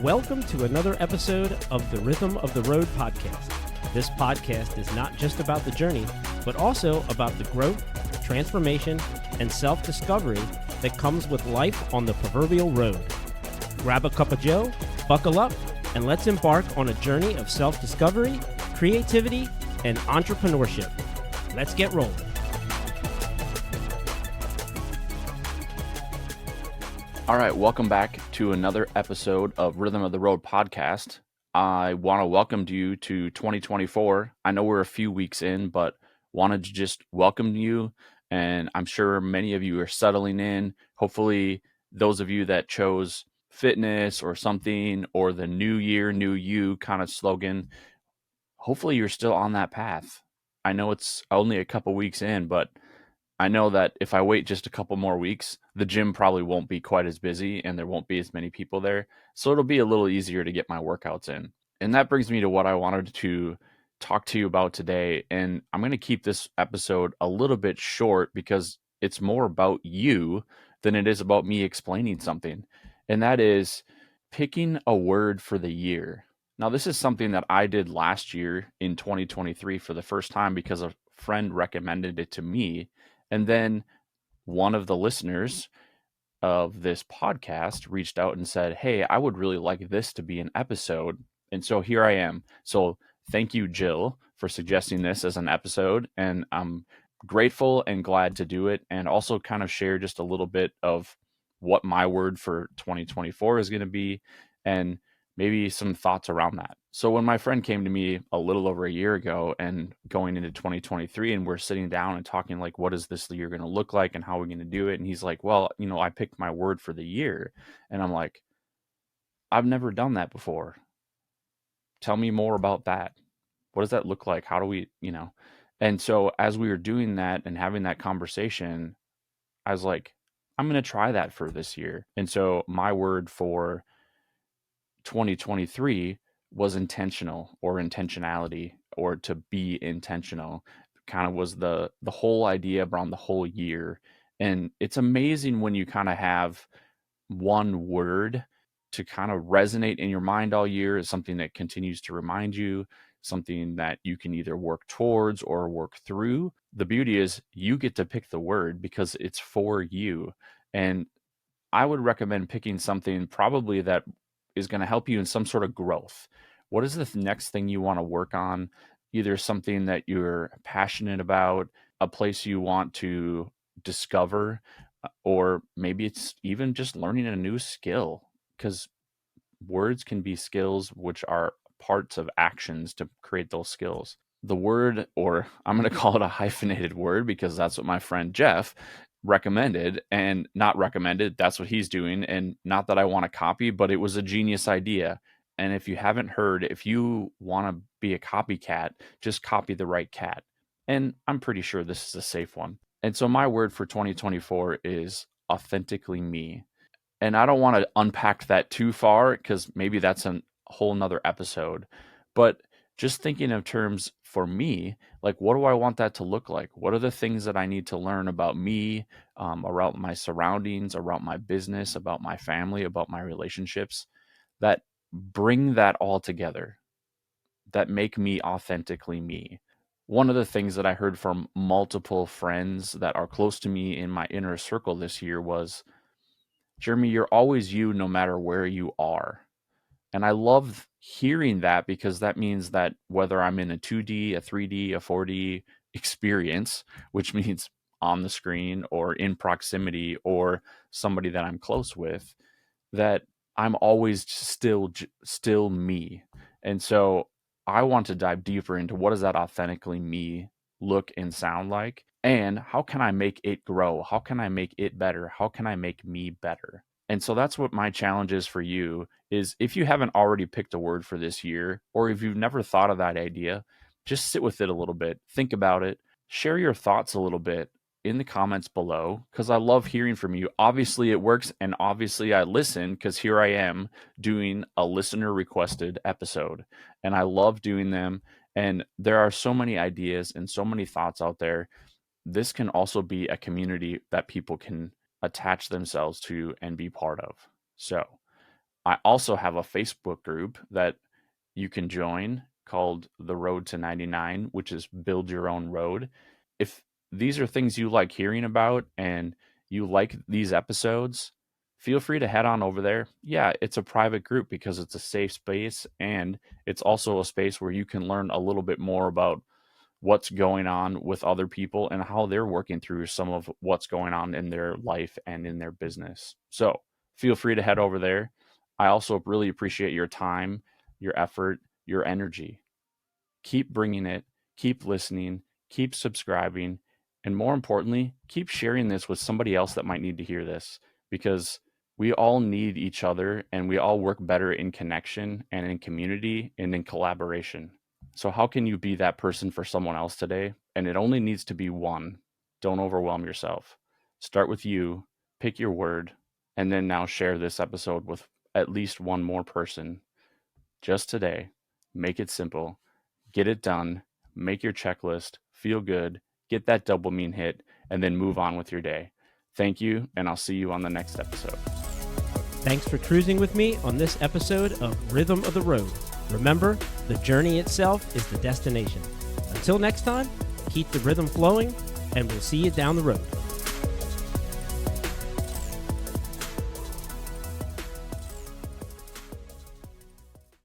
Welcome to another episode of the Rhythm of the Road podcast. This podcast is not just about the journey, but also about the growth, transformation, and self-discovery that comes with life on the proverbial road. Grab a cup of joe, buckle up, and let's embark on a journey of self-discovery, creativity, and entrepreneurship. Let's get rolling. All right, welcome back to another episode of Rhythm of the Road podcast. I want to welcome you to 2024. I know we're a few weeks in, but wanted to just welcome you, and I'm sure many of you are settling in. Hopefully, those of you that chose fitness or something, or the new year, new you kind of slogan, hopefully you're still on that path. I know it's only a couple weeks in, but I know that if I wait just a couple more weeks, the gym probably won't be quite as busy and there won't be as many people there. So it'll be a little easier to get my workouts in. And that brings me to what I wanted to talk to you about today. And I'm going to keep this episode a little bit short because it's more about you than it is about me explaining something. And that is picking a word for the year. Now, this is something that I did last year in 2023 for the first time because a friend recommended it to me. And then one of the listeners of this podcast reached out and said, "Hey, I would really like this to be an episode." And so here I am. So thank you, Jill, for suggesting this as an episode. And I'm grateful and glad to do it. And also kind of share just a little bit of what my word for 2024 is going to be and maybe some thoughts around that. So when my friend came to me a little over a year ago and going into 2023, and we're sitting down and talking like, what is this year going to look like and how are we going to do it? And he's like, well, I picked my word for the year. And I'm like, I've never done that before. Tell me more about that. What does that look like? How do we, And so as we were doing that and having that conversation, I was like, I'm going to try that for this year. And so my word for 2023 was intentional or intentionality or to be intentional. Kind of was the whole idea around the whole year. And it's amazing when you kind of have one word to kind of resonate in your mind all year, is something that continues to remind you, something that you can either work towards or work through. The beauty is you get to pick the word because it's for you. And I would recommend picking something probably that is going to help you in some sort of growth. What is the next thing you want to work on? Either something that you're passionate about, a place you want to discover, or maybe it's even just learning a new skill, because words can be skills which are parts of actions to create those skills. The word, or I'm going to call it a hyphenated word because that's what my friend Jeff recommended, and not recommended, that's what he's doing. And not that I want to copy, but it was a genius idea. And if you haven't heard, if you want to be a copycat, just copy the right cat. And I'm pretty sure this is a safe one. And so my word for 2024 is authentically me. And I don't want to unpack that too far because maybe that's a whole nother episode. But just thinking of terms for me, like, what do I want that to look like? What are the things that I need to learn about me, around my surroundings, around my business, about my family, about my relationships, that bring that all together, that make me authentically me? One of the things that I heard from multiple friends that are close to me in my inner circle this year was, Jeremy, you're always you no matter where you are. And I love hearing that because that means that whether I'm in a 2D, a 3D, a 4D experience, which means on the screen or in proximity or somebody that I'm close with, that I'm always still me. And so I want to dive deeper into what does that authentically me look and sound like? And how can I make it grow? How can I make it better? How can I make me better? And so that's what my challenge is for you, is if you haven't already picked a word for this year, or if you've never thought of that idea, just sit with it a little bit, think about it, share your thoughts a little bit in the comments below, because I love hearing from you. Obviously it works, and obviously I listen, because here I am doing a listener requested episode, and I love doing them. And there are so many ideas and so many thoughts out there. This can also be a community that people can attach themselves to and be part of. So I also have a Facebook group that you can join called The Road to 99, which is Build Your Own Road. If these are things you like hearing about and you like these episodes, feel free to head on over there. Yeah, it's a private group because it's a safe space, and it's also a space where you can learn a little bit more about what's going on with other people and how they're working through some of what's going on in their life and in their business. So feel free to head over there. I also really appreciate your time, your effort, your energy. Keep bringing it, keep listening, keep subscribing, and more importantly, keep sharing this with somebody else that might need to hear this, because we all need each other and we all work better in connection and in community and in collaboration. So, how can you be that person for someone else today? And it only needs to be one. Don't overwhelm yourself. Start with you, pick your word, and then now share this episode with at least one more person just today. Make it simple. Get it done, make your checklist, feel good, get that dopamine hit, and then move on with your day. Thank you, and I'll see you on the next episode. Thanks for cruising with me on this episode of Rhythm of the Road. Remember, the journey itself is the destination. Until next time, keep the rhythm flowing, and we'll see you down the road.